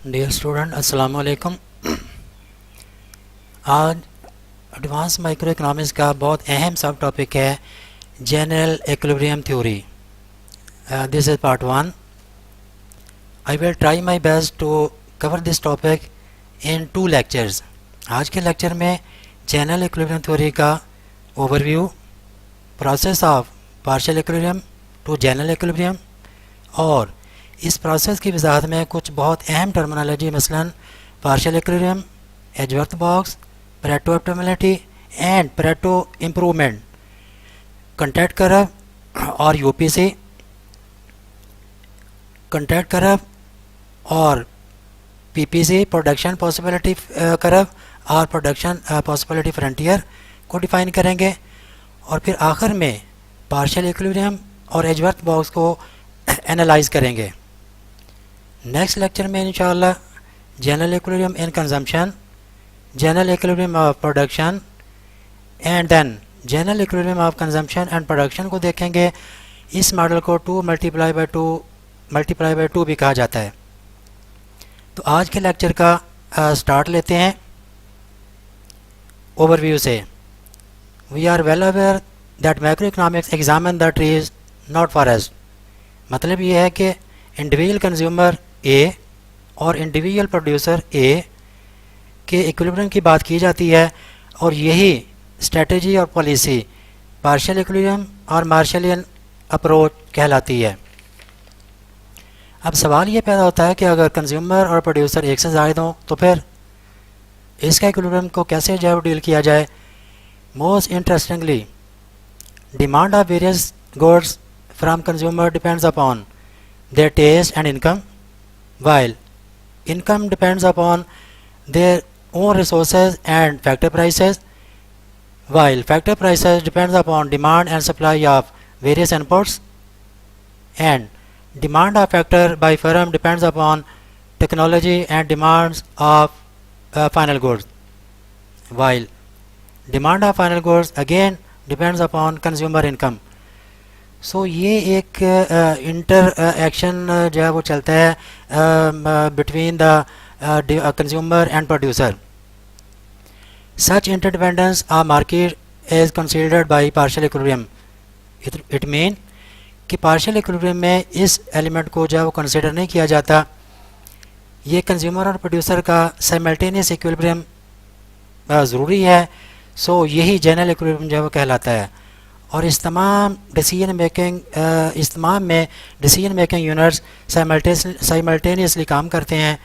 Dear student अस्सलाम वालेकुम। आज एडवांस माइक्रो इकोनॉमिक्स का बहुत अहम सब टॉपिक है general equilibrium theory. This is part 1। I will try my best to cover this topic in 2 lectures. आज के लेक्चर में जनरल इक्विलिब्रियम थ्योरी का overview, process of partial equilibrium to general equilibrium, और इस प्रोसेस की वजाहत में कुछ बहुत अहम टर्मिनोलॉजी मसलन partial equilibrium, Edgeworth box, Pareto optimality and Pareto improvement, contact curve और यूपीसी, कॉन्टैक्ट कर्व और पीपीसी प्रोडक्शन पॉसिबिलिटी कर्व और प्रोडक्शन पॉसिबिलिटी फ्रंटियर को डिफाइन करेंगे, और फिर आखिर में पार्शियल इक्विलिब्रियम और एजवर्थ बॉक्स को एनालाइज करेंगे। नेक्स्ट लेक्चर में इंशाअल्लाह general equilibrium in consumption, general equilibrium of production and then general equilibrium of consumption and production को देखेंगे। इस मॉडल को 2 मल्टीप्लाई बाई 2 भी कहा जाता है। तो आज के लेक्चर का स्टार्ट लेते हैं ओवरव्यू से। We are well aware that macroeconomics examine the trees not forest. मतलब ये है कि इंडिविजुअल कंज्यूमर ए और इंडिविजुअल प्रोड्यूसर ए के इक्विलिब्रियम की बात की जाती है, और यही स्ट्रेटजी और पॉलिसी पार्शियल इक्विलिब्रियम और मार्शलियन अप्रोच कहलाती है। अब सवाल ये पैदा होता है कि अगर कंज्यूमर और प्रोड्यूसर एक से ज़ायद हों तो फिर इसका इक्विलिब्रियम को कैसे जो डील किया जाए। Most interestingly, demand of various goods from consumer depends upon their taste and income, while income depends upon their own resources and factor prices, while factor prices depends upon demand and supply of various inputs, and demand of factor by firm depends upon technology and demands of final goods, while demand of final goods again depends upon consumer income. सो ये एक inter action जो है वो चलता है between the consumer and producer. Such interdependence of market is considered by partial equilibrium. It mean कि partial equilibrium में इस एलिमेंट को जो है वो कंसीडर नहीं किया जाता। ये कंज्यूमर और प्रोड्यूसर का साइमल्टेनियस इक्विलिब्रियम ज़रूरी है। सो यही जनरल इक्विलिब्रियम जो है वो कहलाता है, और इस तमाम में डिसीजन मेकिंग यूनिट्स साइमल्टेनियसली काम करते हैं।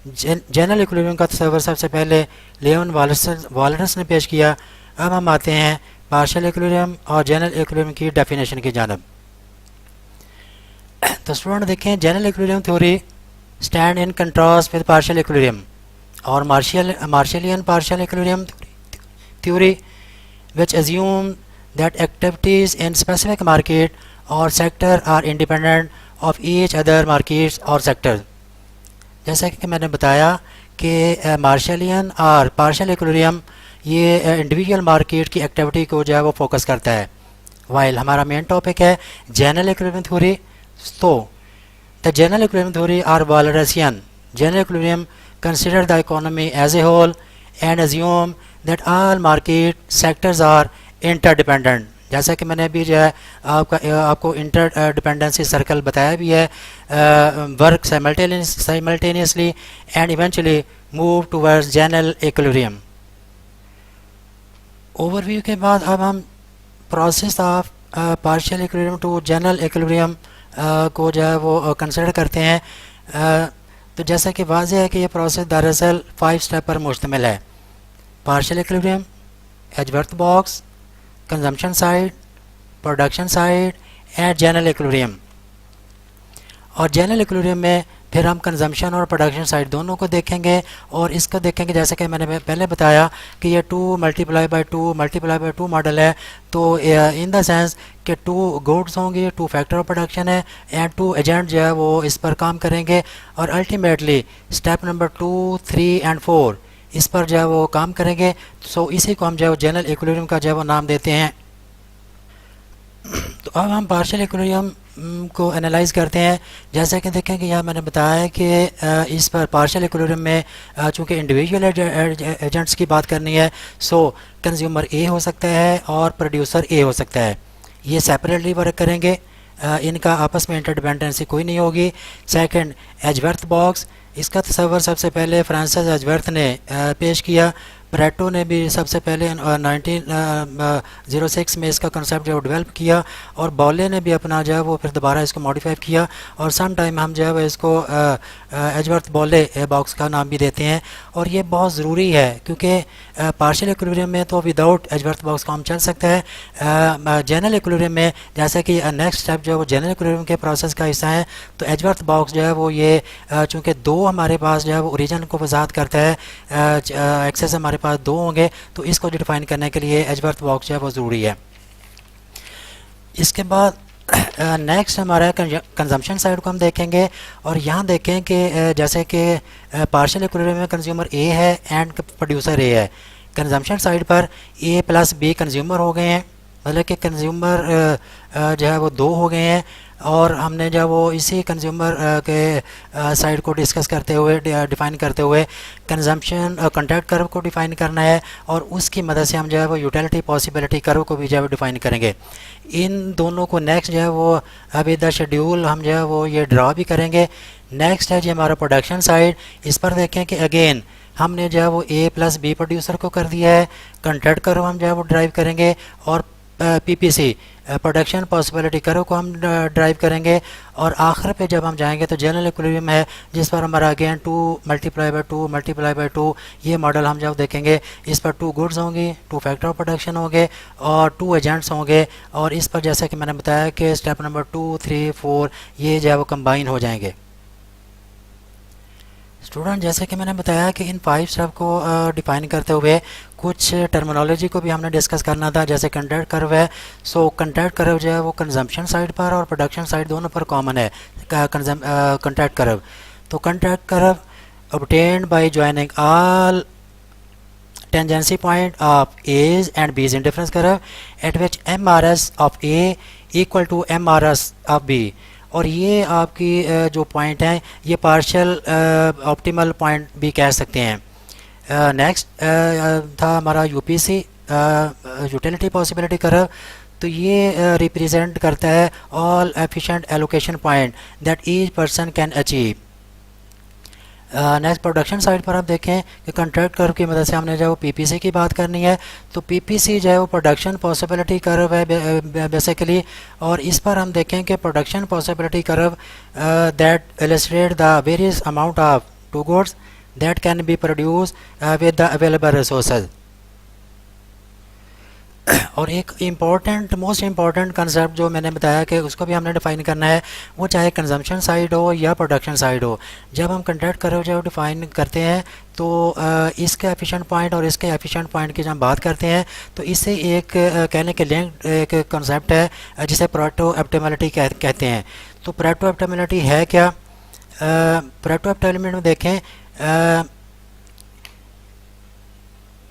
जनरल इक्विलिब्रियम का तस्वर सबसे पहले लेवन वालरस ने पेश किया। अब हम आते हैं पार्शियल इक्विलिब्रियम और जनरल इक्विलिब्रियम की डेफिनेशन की जानब। तो स्टूडेंट देखें, general equilibrium theory stand in contrast with partial equilibrium और Marshallian partial equilibrium theory which assume that activities in specific market or sector are independent of each other markets or sectors। जैसा कि मैंने बताया कि Marshallian और partial equilibrium ये individual market की activity को जो है वो फोकस करता है, वाइल हमारा मेन टॉपिक है जनरल इक्विलिब्रियम थ्योरी। तो the general equilibrium theory are Walrasian. General equilibrium consider the economy as a whole and assume that all market sectors are interdependent। जैसा कि मैंने अभी जो है आपको इंटर डिपेंडेंसी सर्कल बताया भी है। Work simultaneously and eventually move towards general equilibrium. Overview के बाद अब हम process of partial equilibrium to general equilibrium को जो है वो कंसिडर करते हैं। तो जैसा कि वाज़ेह है कि ये प्रोसेस दरअसल 5 स्टेप पर मुश्तमिल है। Partial equilibrium, Edgeworth box, consumption side, production side and general equilibrium. और जनरल इक्विलिब्रियम में फिर हम कंजम्पशन और प्रोडक्शन साइड दोनों को देखेंगे, और इसको देखेंगे जैसे कि मैंने पहले बताया कि ये 2 मल्टीप्लाई बाई 2 मॉडल है। तो इन द सेंस कि 2 गुड्स होंगे, 2 फैक्टर ऑफ प्रोडक्शन है एंड 2 एजेंट जो है वो इस पर काम करेंगे, और अल्टीमेटली स्टेप नंबर 2, 3 एंड 4 इस पर जो है वो काम करेंगे। सो इसी को हम जो है जनरल इक्विलिब्रियम का जो है वो नाम देते हैं। तो अब हम पार्शियल इक्विलिब्रियम को एनालाइज करते हैं। जैसे कि देखें कि यहाँ मैंने बताया है कि इस पर पार्शियल इक्विलिब्रियम में चूँकि इंडिविजुअल एजेंट्स की बात करनी है, सो कंज्यूमर ए हो सकता है और प्रोड्यूसर ए हो सकता है। ये सेपरेटली वर्क करेंगे, इनका आपस में इंटरडिपेंडेंसी कोई नहीं होगी। सेकंड, एजवर्थ बॉक्स, इसका तस्वर सबसे पहले फ्रांसिस एजवर्थ ने पेश किया। परेटो ने भी सबसे पहले 1906 में इसका कंसेप्ट जो है डेवलप किया, और बॉले ने भी अपना जो है वो फिर दोबारा इसको मॉडिफाई किया, और सम टाइम हम जो है वो इसको एजवर्थ बॉले बॉक्स का नाम भी देते हैं। और ये बहुत ज़रूरी है क्योंकि पार्शियल इक्विलिब्रियम में तो विदाउट एजवर्थ बॉक्स काम चल सकता है। जनरल इक्विलिब्रियम में जैसे कि नेक्स्ट स्टेप जो है वो जनरल इक्विलिब्रियम के प्रोसेस का हिस्सा है, तो एजवर्थ बॉक्स जो है वो ये चूँकि दो हमारे पास जो है वो ओरिजिन को वजाहत करता है, एक्सेस हमारे पास दो होंगे, तो इसको डिफाइन करने के लिए एजवर्थ बॉक्स जो है वो ज़रूरी है। इसके बाद नेक्स्ट हमारा कंजम्पशन साइड को हम देखेंगे, और यहाँ देखें कि जैसे कि पार्शियल इक्विलिब्रियम में कंज्यूमर ए है एंड प्रोड्यूसर ए है। कंजम्पशन साइड पर ए प्लस बी कंज्यूमर हो गए हैं, मतलब कि कंज्यूमर जो है वो दो हो गए हैं, और हमने जो वो इसी कंज्यूमर के साइड को डिस्कस करते हुए डिफ़ाइन करते हुए कंजम्पशन कॉन्ट्रैक्ट कर्व को डिफ़ाइन करना है, और उसकी मदद से हम जो है वो यूटिलिटी पॉसिबिलिटी कर्व को भी जो है डिफ़ाइन करेंगे। इन दोनों को नेक्स्ट जो है वो अभी द शेड्यूल हम जो है वो ये ड्रा भी करेंगे। नेक्स्ट है जी हमारा प्रोडक्शन साइड। इस पर देखें कि अगेन हमने जो है वो ए प्लस बी प्रोड्यूसर को कर दिया है, कॉन्ट्रैक्ट कर्व हम जो है वो ड्राइव करेंगे, और पीपीसी प्रोडक्शन पॉसिबिलिटी कर्व को हम ड्राइव करेंगे, और आखिर पे जब हम जाएंगे तो जनरल इक्विलिब्रियम है जिस पर हमारा अगेन 2 मल्टीप्लाई बाई 2 ये मॉडल हम जब देखेंगे, इस पर 2 गुड्स होंगी, 2 फैक्टर ऑफ प्रोडक्शन होंगे, और 2 एजेंट्स होंगे, और इस पर जैसा कि मैंने बताया कि स्टेप नंबर 2, 3, 4 ये जो है वो कंबाइन हो जाएंगे। स्टूडेंट, जैसे कि मैंने बताया कि इन 5 स्टेप को डिफाइन करते हुए कुछ टर्मिनोलॉजी को भी हमने डिस्कस करना था, जैसे कॉन्ट्रैक्ट कर्व है। सो कॉन्ट्रैक्ट कर्व जो है वो कंजम्पशन साइड पर और प्रोडक्शन साइड दोनों पर कॉमन है कॉन्ट्रैक्ट कर्व। तो contract curve obtained by joining all tangency point of A's and B's indifference curve at which MRS of A equal to MRS of B। और ये आपकी जो पॉइंट हैं ये पार्शियल ऑप्टिमल पॉइंट भी कह सकते हैं। नेक्स्ट था हमारा यूपीसी यूटिलिटी पॉसिबिलिटी कर्व। तो ये रिप्रेजेंट करता है all efficient allocation point that each person can achieve. Next production side पर आप देखें कि कॉन्ट्रैक्ट कर्व की मदद से हमने जो पीपीसी की बात करनी है, तो पीपीसी जो है वो प्रोडक्शन पॉसिबिलिटी कर्व है बेसिकली, और इस पर हम देखें कि production possibility curve that illustrate the various amount of two goods that can be produce with the available resources. और एक इम्पॉर्टेंट मोस्ट इम्पॉर्टेंट कंसेप्ट जो मैंने बताया कि उसको भी हमने डिफ़ाइन करना है, वो चाहे कंजम्पशन साइड हो या प्रोडक्शन साइड हो। जब हम कॉन्ट्रैक्ट कर्व जो डिफ़ाइन करते हैं तो इसके एफिशिएंट पॉइंट और इसके एफिशिएंट पॉइंट की जब हम बात करते हैं तो इससे एक कहने के लिंक एक कंसेप्ट है जिसे परेटो ऑप्टिमलिटी कहते हैं। तो परेटो ऑप्टिमलिटी है क्या? परेटो ऑप्टिमलिटी में देखें,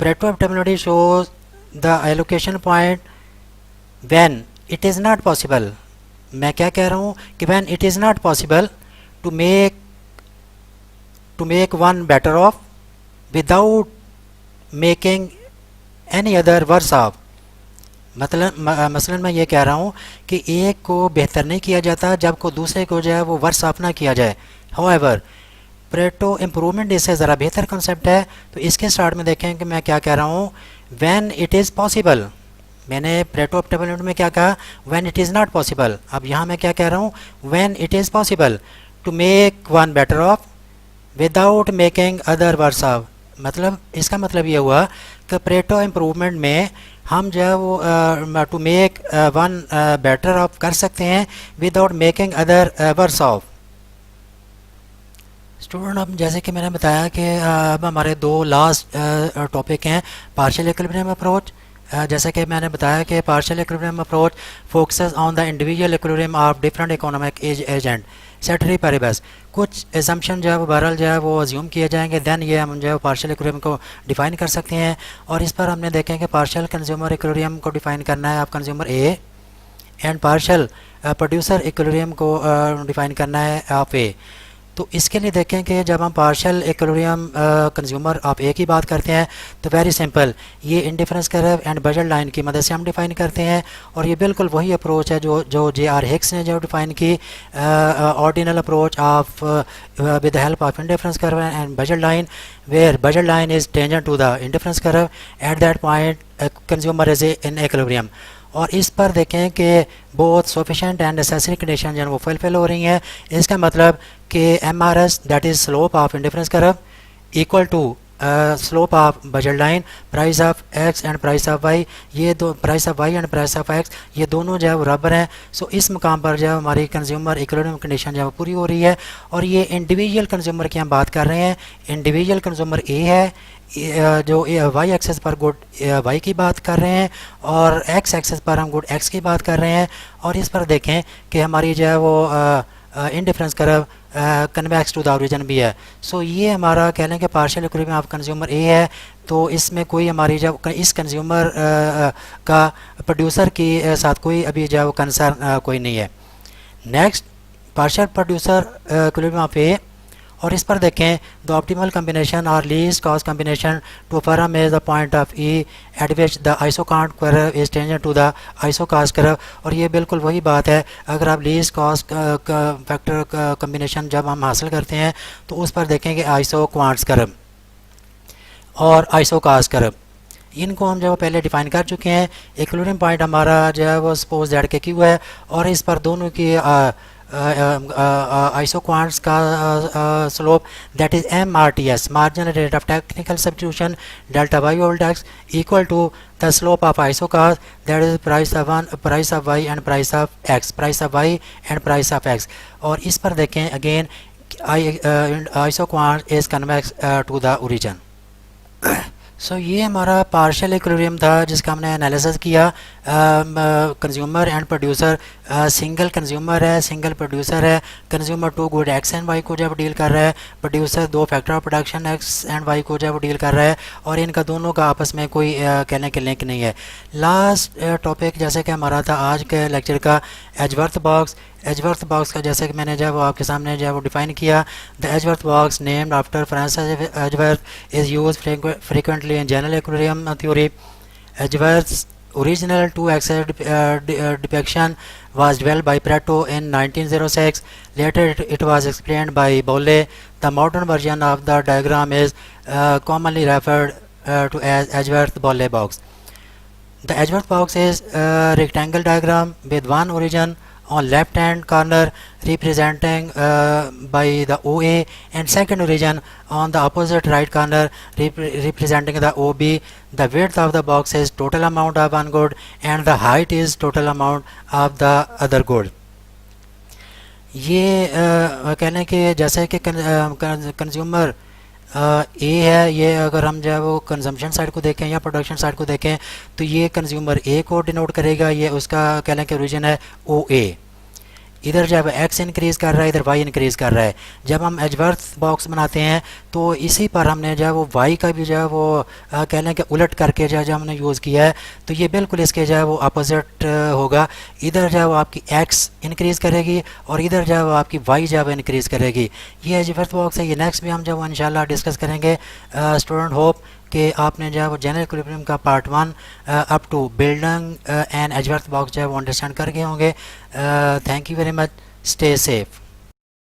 Pareto optimality shows the allocation point when it is not possible। मैं क्या कह रहा हूँ कि when it is not possible to make one better off without making any other worse off। मसलन मैं ये कह रहा हूँ कि एक को बेहतर नहीं किया जाता जब को दूसरे को जो है वो वर्स ऑफ ना किया जाए। हाउएवर परेटो इम्प्रूवमेंट इससे ज़रा बेहतर कंसेप्ट है। तो इसके स्टार्ट में देखें कि मैं क्या कह रहा हूँ, व्हेन इट इज़ पॉसिबल। मैंने परेटो ऑप्टिमलिटी में क्या कहा, when it is not possible. अब यहाँ मैं क्या कह रहा हूँ, when it is possible to make one better off without making other worse off. मतलब इसका मतलब ये हुआ कि परेटो इम्प्रूवमेंट में हम जो है वो to make one better off कर सकते हैं without making other worse off. Student, अब जैसे कि मैंने बताया कि अब हमारे दो लास्ट टॉपिक हैं, पार्शियल इक्विलिब्रियम अप्रोच। जैसे कि मैंने बताया कि partial equilibrium approach focuses on the individual equilibrium of different economic agent ceteris paribus. कुछ एजम्पशन जो है वो बहरहाल जो है वो अज्यूम किए जाएंगे, देन ये हम जो है पार्शियल इक्विलिब्रियम को डिफाइन कर सकते हैं। और इस पर हमने देखें कि पार्शियल कंज्यूमर इक्विलिब्रियम को डिफाइन करना है आप consumer A and partial producer equilibrium को डिफाइन करना है ऑफ ए। तो इसके लिए देखें कि जब हम पार्शियल इक्विलिब्रियम कंज्यूमर ऑफ ए की बात करते हैं तो वेरी सिंपल, ये indifference curve and budget line की मदद से हम डिफ़ाइन करते हैं। और ये बिल्कुल वही अप्रोच है जो J.R. हिक्स ने जो डिफ़ाइन की, ordinal approach of with the help of indifference curve and budget line, where budget line is tangent to the indifference curve at that point consumer is in equilibrium. और इस पर देखें कि बहुत sufficient and necessary condition जो वो fulfil हो रही हैं। इसका मतलब कि MRS that is slope of indifference curve equal to slope of budget line, price of X and price of Y, ये दो price of Y and price of X ये दोनों जो है वो बराबर हैं। सो इस मुकाम पर जो है हमारी कंज्यूमर इक्विलिब्रियम कंडीशन जो है वो पूरी हो रही है। और ये इंडिविजुअल कंज्यूमर की हम बात कर रहे हैं। इंडिविजुअल कंज्यूमर ए है, जो वाई एक्सेस पर गुड वाई की बात कर रहे हैं और एक्स एक्सेस पर हम गुड एक्स की बात कर रहे हैं। और इस पर देखें कि हमारी जो है वो indifference curve convex to the origin भी है। सो ये हमारा कह लें कि partial equilibrium of consumer A है। तो इसमें कोई हमारी जब इस कंज्यूमर का प्रोड्यूसर के साथ कोई अभी जो है वो कंसर्न कोई नहीं है। Next, partial producer equilibrium of a, और इस पर देखें द ऑप्टिमल कम्बिनेशन और least cost combination to firm is the point of E at which the isoquant curve is tangent to the isocost curve. और ये बिल्कुल वही बात है, अगर आप लीस्ट कॉस्ट फैक्टर कम्बिनेशन जब हम हासिल करते हैं तो उस पर देखें कि आइसोक्वांट्स कर्व और आइसोकास्ट कर्व, इनको हम जो पहले डिफाइन कर चुके हैं। इक्विलिब्रियम पॉइंट हमारा जो है वो सपोज दैट के क्यू है और इस पर दोनों की आइसोक्वांट्स का slope that is MRTS, marginal rate of technical substitution delta Y old X equal to the slope of isocost that is price of Y and price of X, price of Y and price of X. और इस पर देखें again isoquant is convex to the origin. So ये हमारा partial equilibrium था जिसका हमने analysis किया। Consumer and producer, single consumer है, सिंगल प्रोड्यूसर है। Consumer to good X and Y को जब डील कर रहा है, प्रोड्यूसर दो factor of production X and Y को जब डील कर रहा है, और इनका दोनों का आपस में कोई कहने के लिंक नहीं है। लास्ट टॉपिक जैसे कि हमारा था आज के लेक्चर का एजवर्थ बॉक्स। एजवर्थ बॉक्स का जैसे कि मैंने जब आपके सामने जो है वो डिफाइन किया, the Edgeworth box named after Francis Edgeworth is use frequently in general equilibrium theory. Edgeworth's original two-axis depiction was developed by Pareto in 1906. Later it was explained by Bolle. The modern version of the diagram is commonly referred to as Edgeworth-Bolle box. The Edgeworth box is a rectangle diagram with one origin on left hand corner representing by the OA and second origin on the opposite right corner representing the OB. The width of the box is total amount of one good and the height is total amount of the other good. ये कहने के जैसे कि consumer A है, ये अगर हम जो है वो कंजम्पशन साइड को देखें या प्रोडक्शन साइड को देखें तो ये कंज्यूमर ए को डिनोट करेगा, ये उसका कहने के ओरिजिन है OA। इधर जब एक्स इंक्रीज़ कर रहा है, इधर वाई इंक्रीज़ कर रहा है। जब हम एजवर्थ बॉक्स बनाते हैं तो इसी पर हमने जो है वो वाई का भी जो है वो कह लें कि उलट करके जो है जो हमने यूज़ किया है, तो ये बिल्कुल इसके जो है वो अपोजिट होगा। इधर जो है वो आपकी एक्स इंक्रीज़ करेगी और इधर जो है वो आपकी वाई जो है वो इंक्रीज़ करेगी। ये एजवर्थ बॉक्स है। ये नेक्स्ट भी हम जो है इंशाल्लाह डिस्कस करेंगे। स्टूडेंट होप कि आपने जो है वो जनरल इक्विलिब्रियम का part 1 up to building and Edgeworth box जो है वो अंडरस्टैंड कर गए होंगे। Thank you very much, stay safe.